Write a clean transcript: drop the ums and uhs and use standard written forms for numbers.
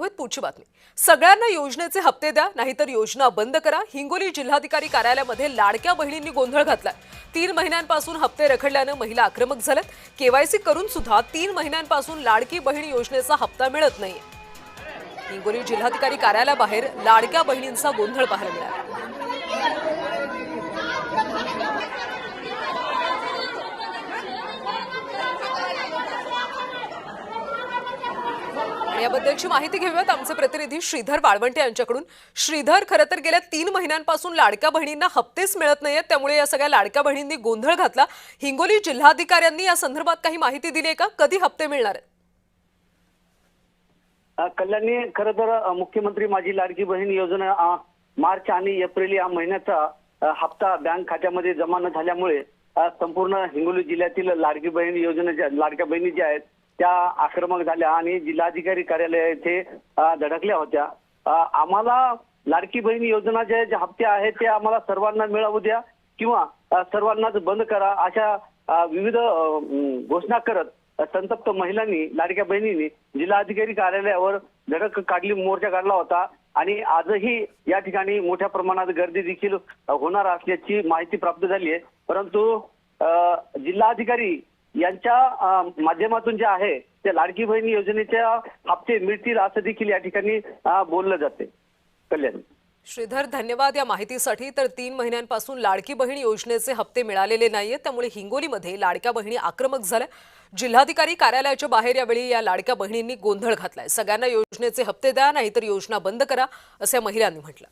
पाहूयात पुढची बातमी। सगळ्यांना योजनेचे हप्ते द्या, नाहीतर योजना बंद करा। हिंगोली जिल्हाधिकारी कार्यालयामध्ये लाडक्या बहिणींनी गोंधळ घातलाय। 3 महिन्यांपासून हप्ते रखडल्याने महिला आक्रमक झाल्यात। केवायसी करून सुद्धा 3 महिन्यांपासून लाडकी बहीण योजनेचा हप्ता मिळत नाहीये। हिंगोली जिल्हाधिकारी कार्यालयाबाहेर लाडक्या बहिणींचा गोंधळ पाहायला मिळाला। याबद्दलची माहिती घेऊयात आमचे प्रतिनिधी श्रीधर वाळवंटे यांच्याकडून। श्रीधर, खरं तर गेल्या 3 महिन्यांपासून लाडक्या बहिणींना हप्तेच मिळत नाहीयेत, त्यामुळे या सगळ्या लाडक्या बहिणींनी गोंधळ घातला। हिंगोली जिल्हाधिकाऱ्यांनी या संदर्भात काही माहिती दिली आहे का? कधी हप्ते मिळणार आहेत? कल्याणी, खरं तर मुख्यमंत्री माझी लाडकी बहीण योजना मार्च आणि एप्रिल या महिन्याचा हप्ता बँक खात्यामध्ये जमा न झाल्यामुळे संपूर्ण हिंगोली जिल्ह्यातील लाडकी बहीण योजनेच्या लाडक्या बहिणी ज्या आहेत त्या आक्रमक झाल्या आणि जिल्हाधिकारी कार्यालय येथे धडकल्या होत्या। आम्हाला लाडकी बहीण योजना जे हप्ते आहेत ते आम्हाला सर्वांना मिळवू द्या किंवा सर्वांनाच बंद करा, अशा विविध घोषणा करत संतप्त महिलांनी, लाडक्या बहिणींनी जिल्हाधिकारी कार्यालयावर धडक काढली, मोर्चा काढला होता आणि आजही या ठिकाणी मोठ्या प्रमाणात गर्दी देखील होणार असल्याची माहिती प्राप्त झाली आहे। परंतु जिल्हाधिकारी यांच्या माध्यमातून जे आहे त्या लाडकी बहीण योजनेच्या हप्ते मिळतील असं देखील या ठिकाणी बोललं जाते। कल्याण, श्रीधर, धन्यवाद या माहितीसाठी। तर 3 महिन्यांपासून लाडकी बहीण योजनेचे हप्ते मिळालेले नाहीयेत, त्यामुळे हिंगोलीमध्ये लाडक्या बहिणी आक्रमक झाल्या। जिल्हाधिकारी कार्यालयाच्या बाहेर यावेळी या लाडक्या बहिणींनी गोंधळ घातलाय। सगळ्यांना योजनेचे हप्ते द्या, नाहीतर योजना बंद करा, असे महिलांनी म्हटलं।